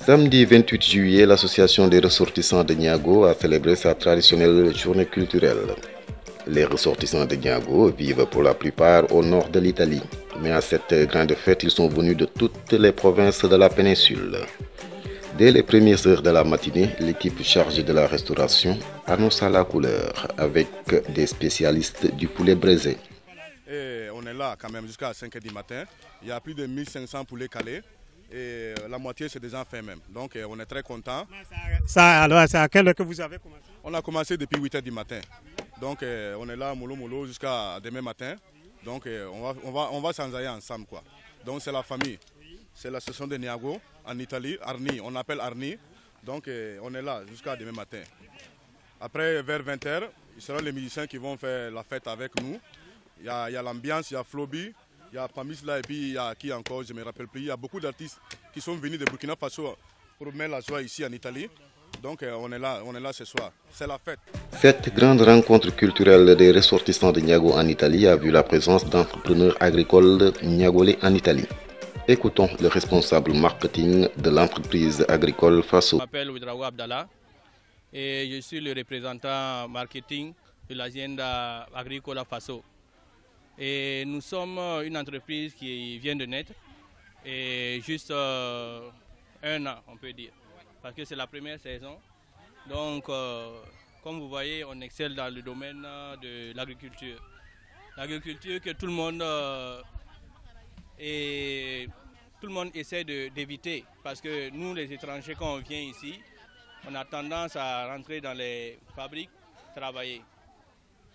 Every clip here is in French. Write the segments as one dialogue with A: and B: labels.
A: Samedi 28 juillet, l'association des ressortissants de Niago a célébré sa traditionnelle journée culturelle. Les ressortissants de Niago vivent pour la plupart au nord de l'Italie, mais à cette grande fête, ils sont venus de toutes les provinces de la péninsule. Dès les premières heures de la matinée, l'équipe chargée de la restauration annonça la couleur avec des spécialistes du poulet braisé.
B: Et on est là quand même jusqu'à 5 h du matin. Il y a plus de 1500 poulets calés et la moitié c'est déjà fait même. Donc on est très content.
C: Alors, c'est à quelle heure que vous avez commencé?
B: On a commencé depuis 8 h du matin. Donc on est là mollo mollo jusqu'à demain matin. Donc on va s'enjailler ensemble quoi. Donc c'est la famille. C'est l'association de Niago en Italie, Arni, on appelle Arni. Donc on est là jusqu'à demain matin. Après vers 20 h, ce seront les musiciens qui vont faire la fête avec nous. Il y a l'ambiance, il y a Floby, il y a Pamis là et puis il y a qui encore, je ne me rappelle plus. Il y a beaucoup d'artistes qui sont venus de Burkina Faso pour mettre la joie ici en Italie. Donc on est là ce soir. C'est la fête.
A: Cette grande rencontre culturelle des ressortissants de Niago en Italie a vu la présence d'entrepreneurs agricoles niagolais en Italie. Écoutons le responsable marketing de l'entreprise agricole Faso.
D: Je m'appelle Ouedraogo Abdallah et je suis le représentant marketing de l'Hacienda Agricola Faso. Et nous sommes une entreprise qui vient de naître et juste 1 an on peut dire, parce que c'est la première saison. Donc comme vous voyez, on excelle dans le domaine de l'agriculture. L'agriculture que tout le monde essaie d'éviter, parce que nous les étrangers quand on vient ici, on a tendance à rentrer dans les fabriques, travailler.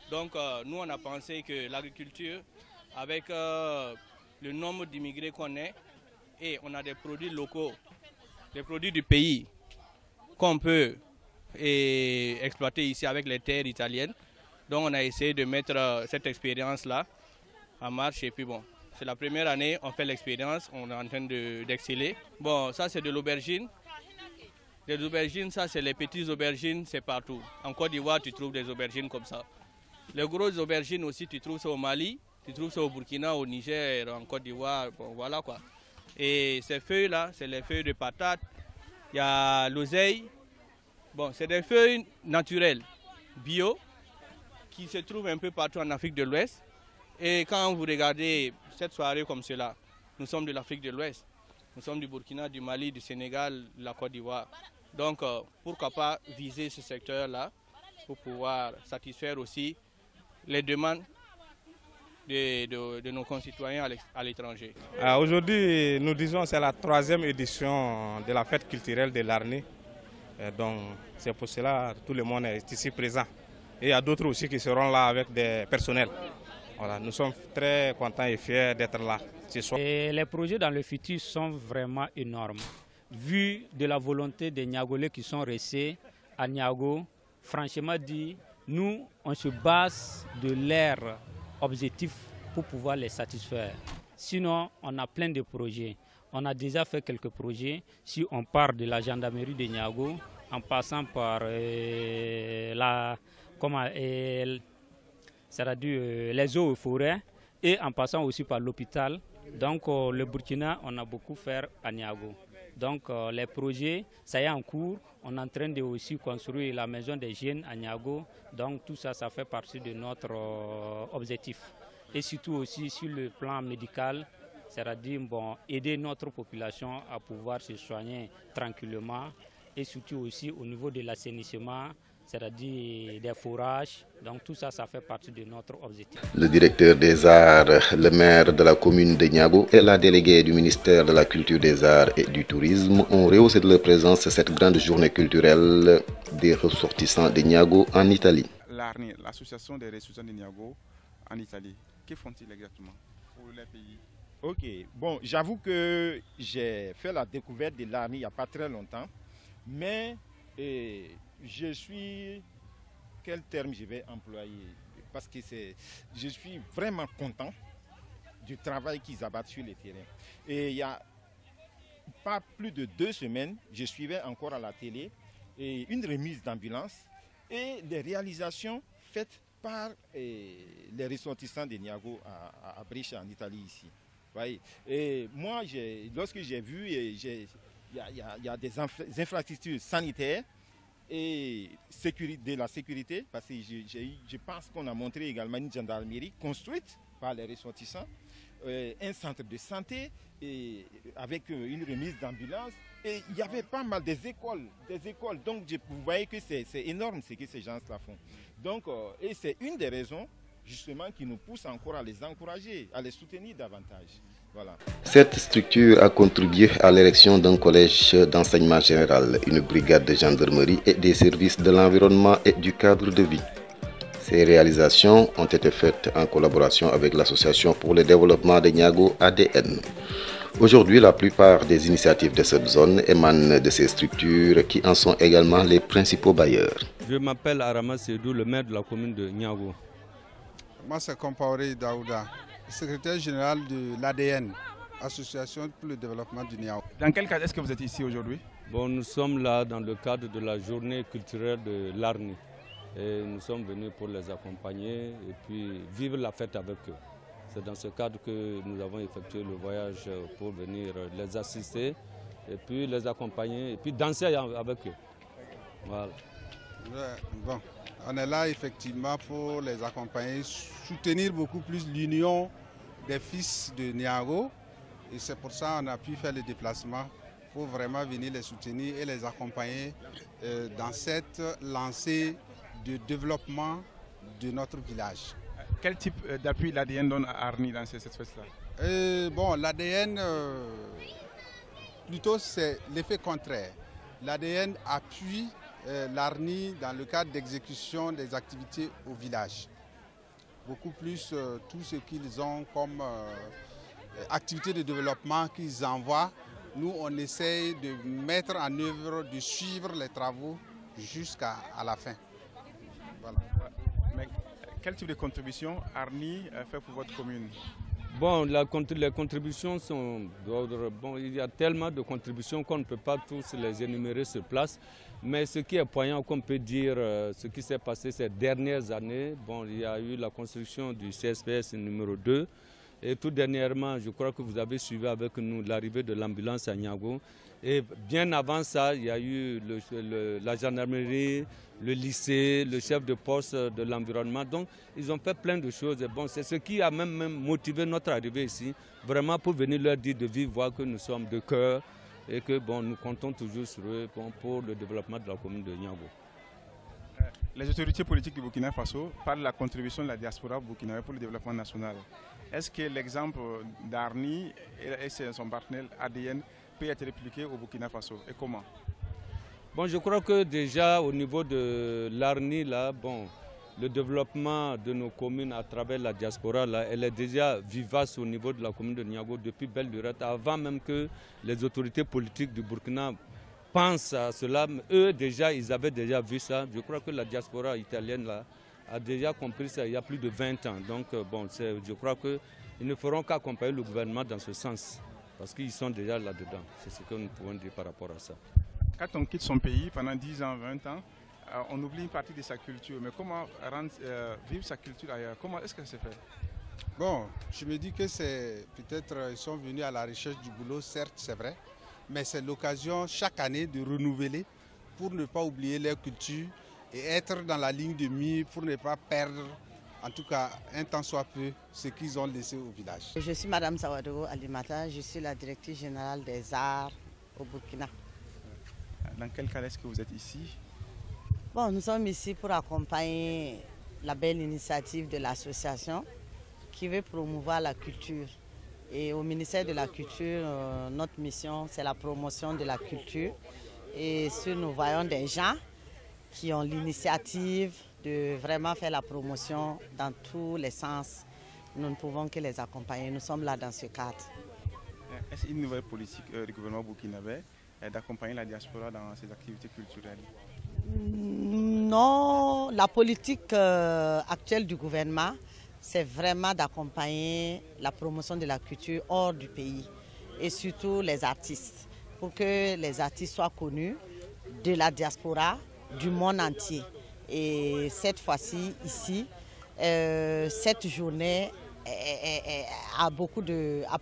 D: Donc nous on a pensé que l'agriculture, avec le nombre d'immigrés qu'on est, et on a des produits locaux, des produits du pays qu'on peut exploiter ici avec les terres italiennes. Donc on a essayé de mettre cette expérience-là en marche et puis bon, c'est la première année, on fait l'expérience, on est en train d'exceller. Bon, ça c'est de l'aubergine. Les aubergines, ça c'est les petites aubergines, c'est partout. En Côte d'Ivoire, tu trouves des aubergines comme ça. Les grosses aubergines aussi, tu trouves ça au Mali, tu trouves ça au Burkina, au Niger, en Côte d'Ivoire, bon voilà quoi. Et ces feuilles-là, c'est les feuilles de patates, il y a l'oseille. Bon, c'est des feuilles naturelles, bio, qui se trouvent un peu partout en Afrique de l'Ouest. Et quand vous regardez cette soirée comme cela, nous sommes de l'Afrique de l'Ouest, nous sommes du Burkina, du Mali, du Sénégal, de la Côte d'Ivoire. Donc pourquoi pas viser ce secteur-là pour pouvoir satisfaire aussi les demandes de nos concitoyens à l'étranger.
C: Aujourd'hui, nous disons que c'est la 3e édition de la fête culturelle de l'Arni. Donc c'est pour cela que tout le monde est ici présent. Et il y a d'autres aussi qui seront là avec des personnels. Voilà, nous sommes très contents et fiers d'être là ce soir.
E: Et les projets dans le futur sont vraiment énormes. Vu de la volonté des Niagolais qui sont restés à Niago, franchement dit, nous on se base de leurs objectifs pour pouvoir les satisfaire. Sinon, on a plein de projets. On a déjà fait quelques projets. Si on part de la gendarmerie de Niago, en passant par les eaux et forêts, et en passant aussi par l'hôpital. Donc le Burkina, on a beaucoup fait à Niago. Donc les projets, ça y est en cours. On est en train de aussi construire la maison des jeunes à Niago. Donc tout ça, ça fait partie de notre objectif. Et surtout aussi sur le plan médical, c'est-à-dire aider notre population à pouvoir se soigner tranquillement. Et surtout aussi au niveau de l'assainissement, c'est-à-dire des forages. Donc tout ça, ça fait partie de notre objectif.
A: Le directeur des arts, le maire de la commune de Niago et la déléguée du ministère de la Culture, des Arts et du Tourisme ont rehaussé de leur présence cette grande journée culturelle des ressortissants de Niago en Italie.
F: L'ARNI, l'association des ressortissants de Niago en Italie, que font-ils exactement pour les pays?
G: Ok, bon, j'avoue que j'ai fait la découverte de l'ARNI il n'y a pas très longtemps, mais je suis, quel terme je vais employer? Parce que je suis vraiment content du travail qu'ils abattent sur le terrain. Et il y a pas plus de 2 semaines, je suivais encore à la télé une remise d'ambulance et des réalisations faites par les ressortissants de Niago à Brescia en Italie ici. Voyez. Et moi, lorsque j'ai vu, il y a des infrastructures sanitaires et de la sécurité, parce que je pense qu'on a montré également une gendarmerie construite par les ressortissants, un centre de santé et avec une remise d'ambulance. Et il y avait pas mal des écoles. Donc vous voyez que c'est énorme ce que ces gens-là font. Donc, et c'est une des raisons justement qui nous pousse encore à les encourager, à les soutenir davantage. Voilà.
A: Cette structure a contribué à l'érection d'un collège d'enseignement général, une brigade de gendarmerie et des services de l'environnement et du cadre de vie. Ces réalisations ont été faites en collaboration avec l'Association pour le développement de Niago ADN. Aujourd'hui, la plupart des initiatives de cette zone émanent de ces structures qui en sont également les principaux bailleurs.
H: Je m'appelle Arama Sedou, le maire de la commune de Niago.
I: Moi, c'est Compaoré Daouda, secrétaire général de l'ADN, Association pour le développement du Niago.
F: Dans quel cadre est-ce que vous êtes ici aujourd'hui?
H: Bon, nous sommes là dans le cadre de la journée culturelle de l'Arni. Et nous sommes venus pour les accompagner et puis vivre la fête avec eux. C'est dans ce cadre que nous avons effectué le voyage pour venir les assister et puis les accompagner et puis danser avec eux. Voilà.
I: Bon, on est là effectivement pour les accompagner, soutenir beaucoup plus l'union des fils de Niago. Et c'est pour ça qu'on a pu faire le déplacement pour vraiment venir les soutenir et les accompagner dans cette lancée de développement de notre village.
F: Quel type d'appui l'ADN donne à Arni dans cette fête-là?
I: Bon, l'ADN, plutôt c'est l'effet contraire. L'ADN appuie l'Arni dans le cadre d'exécution des activités au village. Beaucoup plus tout ce qu'ils ont comme activités de développement qu'ils envoient. Nous, on essaye de mettre en œuvre, de suivre les travaux jusqu'à la fin. Voilà.
F: Mais quel type de contribution Arni fait pour votre commune?
H: Bon, les contributions sont d'ordre. Bon, il y a tellement de contributions qu'on ne peut pas tous les énumérer sur place. Mais ce qui est poignant, qu'on peut dire, ce qui s'est passé ces dernières années, bon, il y a eu la construction du CSPS numéro 2. Et tout dernièrement, je crois que vous avez suivi avec nous l'arrivée de l'ambulance à Niago. Et bien avant ça, il y a eu la gendarmerie, le lycée, le chef de poste de l'environnement. Donc, ils ont fait plein de choses. Et bon, c'est ce qui a même motivé notre arrivée ici, vraiment pour venir leur dire de vivre, voir que nous sommes de cœur et que bon, nous comptons toujours sur eux pour le développement de la commune de Niago.
F: Les autorités politiques du Burkina Faso parlent de la contribution de la diaspora burkinabé pour le développement national. Est-ce que l'exemple d'Arni et son partenaire ADN peut être répliqué au Burkina Faso et comment?
H: Bon, je crois que déjà au niveau de l'Arni, là, bon, le développement de nos communes à travers la diaspora, là, elle est déjà vivace au niveau de la commune de Niago depuis belle lurette, avant même que les autorités politiques du Burkina pensent à cela. Eux, déjà, ils avaient déjà vu ça. Je crois que la diaspora italienne là, a déjà compris ça il y a plus de 20 ans. Donc, bon, je crois qu'ils ne feront qu'accompagner le gouvernement dans ce sens, parce qu'ils sont déjà là-dedans. C'est ce que nous pouvons dire par rapport à ça.
F: Quand on quitte son pays pendant 10 ans, 20 ans, on oublie une partie de sa culture. Mais comment vivre sa culture ailleurs? Comment est-ce que c'est fait?
I: Bon, je me dis que c'est peut-être ils sont venus à la recherche du boulot, certes c'est vrai, mais c'est l'occasion chaque année de renouveler pour ne pas oublier leur culture et être dans la ligne de mire pour ne pas perdre, en tout cas un temps soit peu, ce qu'ils ont laissé au village.
J: Je suis Madame Sawadou Alimata, je suis la directrice générale des arts au Burkina.
F: Dans quel cas est-ce que vous êtes ici?
J: Bon, nous sommes ici pour accompagner la belle initiative de l'association qui veut promouvoir la culture. Et au ministère de la Culture, notre mission, c'est la promotion de la culture. Et sur nous voyons des gens qui ont l'initiative de vraiment faire la promotion dans tous les sens. Nous ne pouvons que les accompagner. Nous sommes là dans ce cadre.
F: Est-ce une nouvelle politique du gouvernement burkinabé d'accompagner la diaspora dans ses activités culturelles?
J: Non, la politique actuelle du gouvernement, c'est vraiment d'accompagner la promotion de la culture hors du pays et surtout les artistes, pour que les artistes soient connus de la diaspora, du monde entier. Et cette fois-ci, ici, cette journée a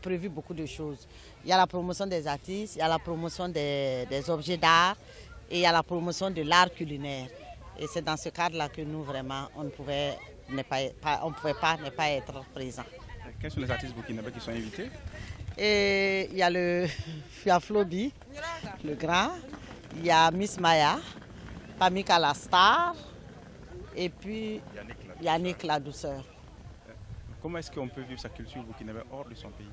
J: prévu beaucoup de choses. Il y a la promotion des artistes, il y a la promotion des objets d'art et il y a la promotion de l'art culinaire. Et c'est dans ce cadre-là que nous, vraiment, on ne pouvait pas ne pas être présents.
F: Quels sont les artistes burkinabés qui sont invités?
J: Et il y a Flobi, le grand, il y a Miss Maya, Pamika la star, et puis Yannick la douceur.
F: Comment est-ce qu'on peut vivre sa culture burkinabé hors de son pays?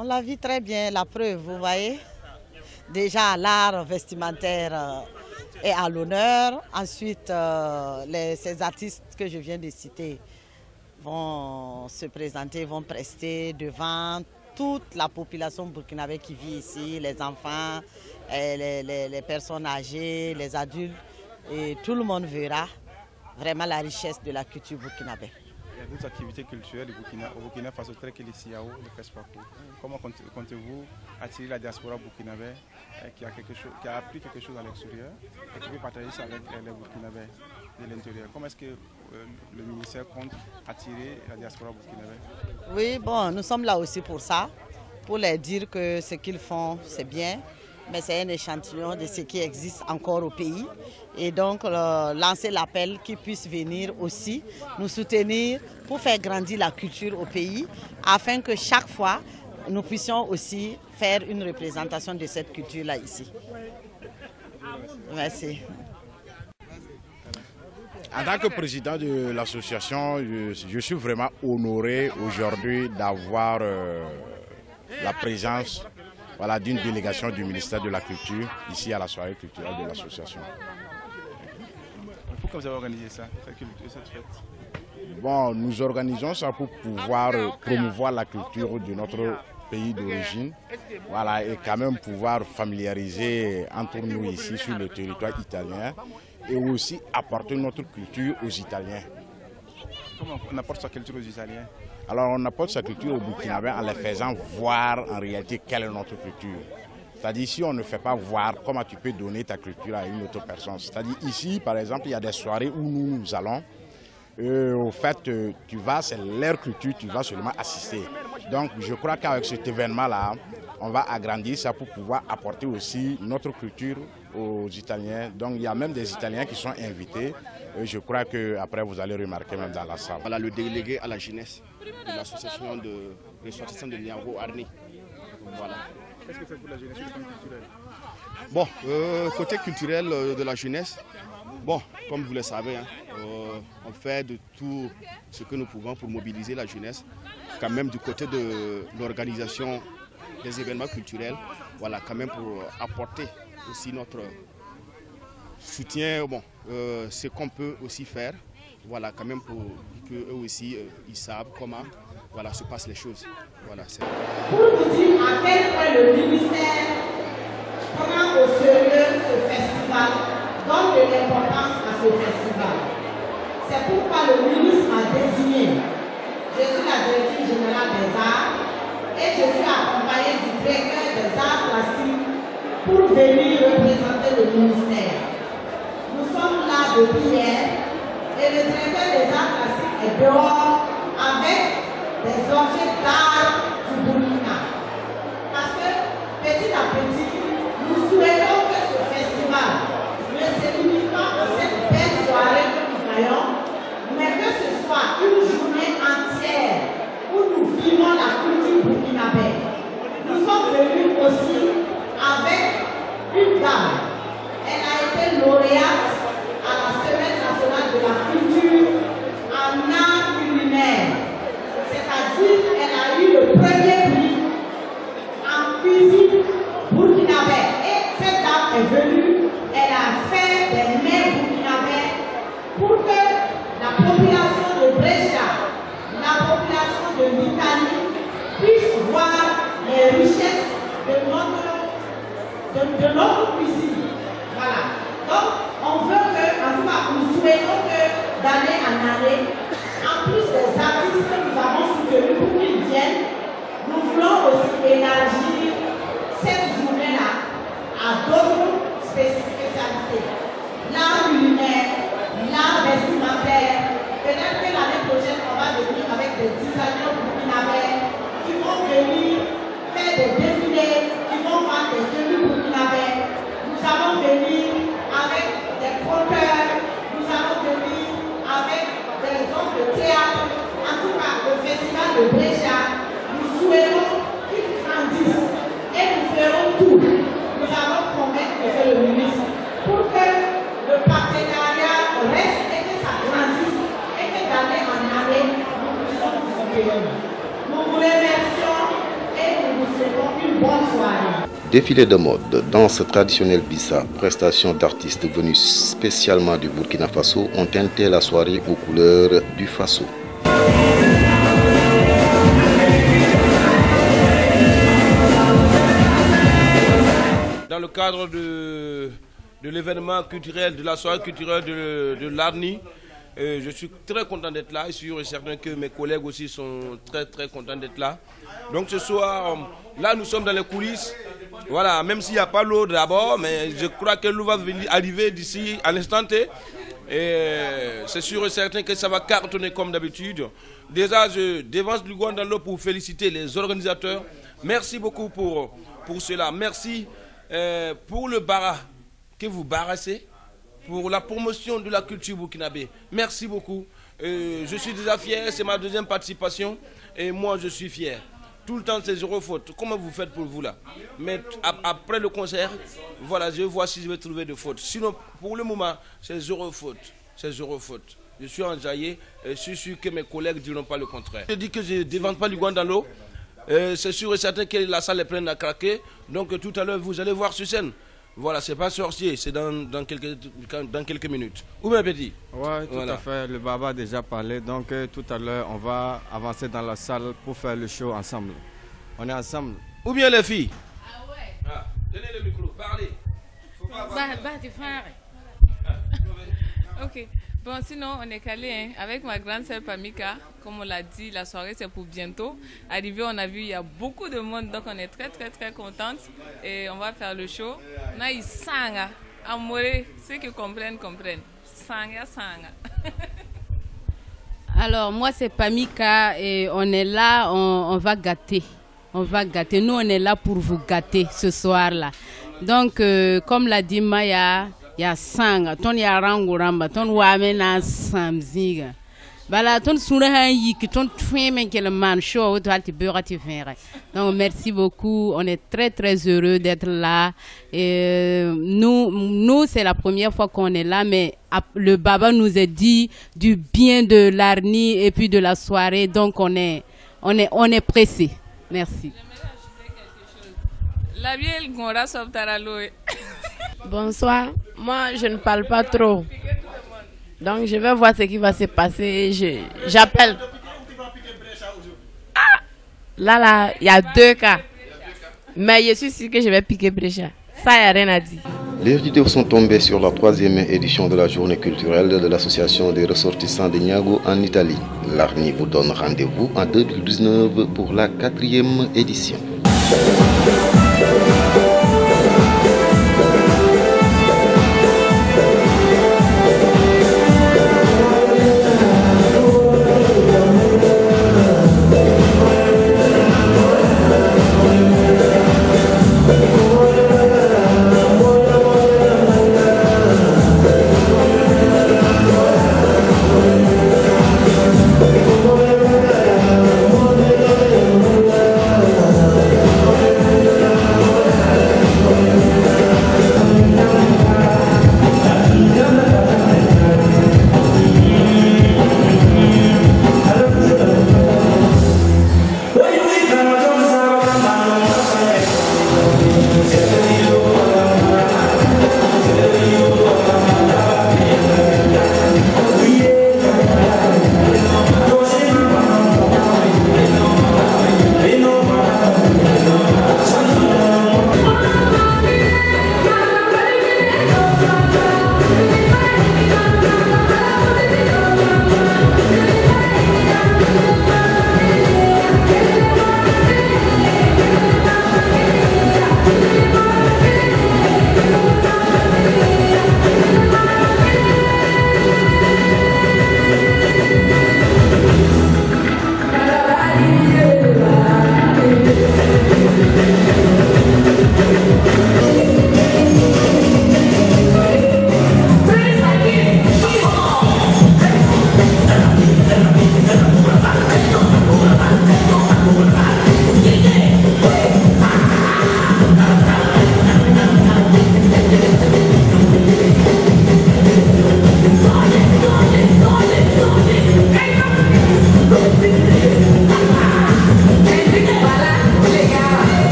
J: On la vit très bien, la preuve, vous voyez. Déjà, l'art vestimentaire est à l'honneur. Ensuite, ces artistes que je viens de citer vont se présenter, vont prester devant toute la population burkinabé qui vit ici, les enfants, les personnes âgées, les adultes. Et tout le monde verra vraiment la richesse de la culture burkinabé.
F: Il y a d'autres activités culturelles au Burkina Faso, telles que les Siao, le Fespaco. Comment comptez-vous attirer la diaspora burkinabé qui a appris quelque chose à l'extérieur et qui veut partager ça avec les Burkinabés de l'intérieur? Comment est-ce que le ministère compte attirer la diaspora burkinabé?
J: Oui, bon, nous sommes là aussi pour ça, pour leur dire que ce qu'ils font, c'est bien, mais c'est un échantillon de ce qui existe encore au pays. Et donc, lancer l'appel qu'ils puissent venir aussi nous soutenir pour faire grandir la culture au pays, afin que chaque fois, nous puissions aussi faire une représentation de cette culture-là ici. Merci.
K: En tant que président de l'association, je suis vraiment honoré aujourd'hui d'avoir la présence d'une délégation du ministère de la Culture ici à la soirée culturelle de l'association.
F: Pourquoi vous avez organisé ça, cette fête?
K: Bon, nous organisons ça pour pouvoir promouvoir la culture de notre pays d'origine, voilà, et quand même pouvoir familiariser entre nous ici sur le territoire italien et aussi apporter notre culture aux Italiens.
F: Comment on apporte sa culture aux Italiens?
K: Alors on apporte sa culture aux Burkinabés en les faisant voir en réalité quelle est notre culture. C'est-à-dire si on ne fait pas voir, comment tu peux donner ta culture à une autre personne? C'est-à-dire ici par exemple il y a des soirées où nous allons. Au fait, tu vas, c'est leur culture, tu vas seulement assister. Donc je crois qu'avec cet événement-là, on va agrandir ça pour pouvoir apporter aussi notre culture aux Italiens. Donc il y a même des Italiens qui sont invités. Et je crois qu'après vous allez remarquer même dans la salle.
L: Voilà le délégué à la jeunesse de l'association de ressortissants de Niago Arni. Voilà.
F: Qu'est-ce que fait pour la jeunesse sur le plan culturel?
L: Bon, côté culturel de la jeunesse, bon, comme vous le savez, hein, on fait de tout ce que nous pouvons pour mobiliser la jeunesse, quand même du côté de l'organisation des événements culturels, voilà, quand même pour apporter aussi notre soutien, bon, ce qu'on peut aussi faire, voilà, quand même pour qu'eux aussi ils savent comment, voilà, se passent les choses. Voilà,
M: pour vous dire à quel point le ministère prend au sérieux ce festival, donne de l'importance à ce festival. C'est pourquoi le ministre m'a désigné. Je suis la directrice générale des arts et je suis accompagnée du directeur des arts plastiques pour venir représenter le ministère. Nous sommes là depuis hier et le directeur des arts plastiques est dehors avec des objets d'art du Burkina. Parce que petit à petit, nous souhaitons que ce festival ne se limite pas à cette belle soirée que nous voyons, mais que ce soit une journée entière où nous vivons la culture burkinabé. Nous sommes venus aussi avec une dame. Elle a été lauréate à la Semaine nationale de la culture en art culinaire. C'est-à-dire qu'elle a eu le premier prix en cuisine burkinabé. Et cette dame est venue, elle a fait des mets burkinabés pour que la population de Brescia, la population de l'Italie puisse voir les richesses de notre cuisine. Voilà. Donc, on veut que, en tout cas, nous souhaitons que d'année en année, en plus des artistes que nous avons soutenus pour qu'ils viennent, nous voulons aussi élargir cette journée-là à d'autres spécialités. L'art culinaire, l'art vestimentaire. Peut-être que l'année prochaine, on va venir avec des designers burkinabés qui vont venir faire des dessinations
A: Défilé de mode, danse traditionnelle Bissa, prestations d'artistes venus spécialement du Burkina Faso ont teinté la soirée aux couleurs du Faso.
N: Dans le cadre de l'événement culturel, de la soirée culturelle de l'Arni, je suis très content d'être là et sûr et certain que mes collègues aussi sont très contents d'être là. Donc ce soir, là nous sommes dans les coulisses, voilà, même s'il n'y a pas l'eau d'abord, mais je crois que l'eau va arriver d'ici à l'instant T. Et c'est sûr et certain que ça va cartonner comme d'habitude. Déjà, je dévance du Lugon dans l'eau pour féliciter les organisateurs. Merci beaucoup pour cela. Merci pour le bara que vous barassez, pour la promotion de la culture burkinabé. Merci beaucoup. Je suis déjà fier, c'est ma deuxième participation et moi je suis fier. Tout le temps c'est zéro faute. Comment vous faites pour vous là? Mais après le concert, voilà, je vois si je vais trouver des fautes. Sinon, pour le moment, c'est zéro faute. C'est zéro faute. Je suis enjaillé et je suis sûr que mes collègues ne diront pas le contraire. Je dis que je ne dévente pas du Lugon dans l'eau. C'est sûr et certain que la salle est pleine à craquer. Donc tout à l'heure, vous allez voir sur scène. Voilà, c'est pas sorcier, c'est dans quelques minutes. Où bien petit?
O: Oui, tout à fait. Le Baba a déjà parlé. Donc tout à l'heure, on va avancer dans la salle pour faire le show ensemble. On est ensemble.
N: Où bien les filles?
P: Ah ouais.
N: Ah, tenez le micro, parlez.
P: Ok. Bon, sinon, on est calé hein, avec ma grande sœur Pamika. Comme on l'a dit, la soirée, c'est pour bientôt. Arrivé, on a vu, il y a beaucoup de monde. Donc, on est très contente. Et on va faire le show. On a eu Sanga. Amoré, ceux qui comprennent. Sanga.
Q: Alors, moi, c'est Pamika. Et on est là, on va gâter. On va gâter. Nous, on est là pour vous gâter ce soir-là. Donc, comme l'a dit Maya, il y a Sanga, ton ya ranguramba, ton wamena samziga. Bala ton sourahan yiki, ton twemen que le man show, toi tu peux faire. Donc merci beaucoup, on est très heureux d'être là. Et nous c'est la première fois qu'on est là, mais le Baba nous a dit du bien de l'Arni et puis de la soirée, donc on est pressé. Merci.
P: La vieille Gora Sobtaralo.
R: Bonsoir, moi je ne parle pas trop, donc je vais voir ce qui va se passer. J'appelle. Ah, là, il y a 2 cas, mais je suis sûr que je vais piquer Brescia. Ça, il n'y a rien à dire.
A: Les vidéos sont tombées sur la 3e édition de la journée culturelle de l'association des ressortissants de Niago en Italie. L'Arni vous donne rendez-vous en 2019 pour la 4e édition.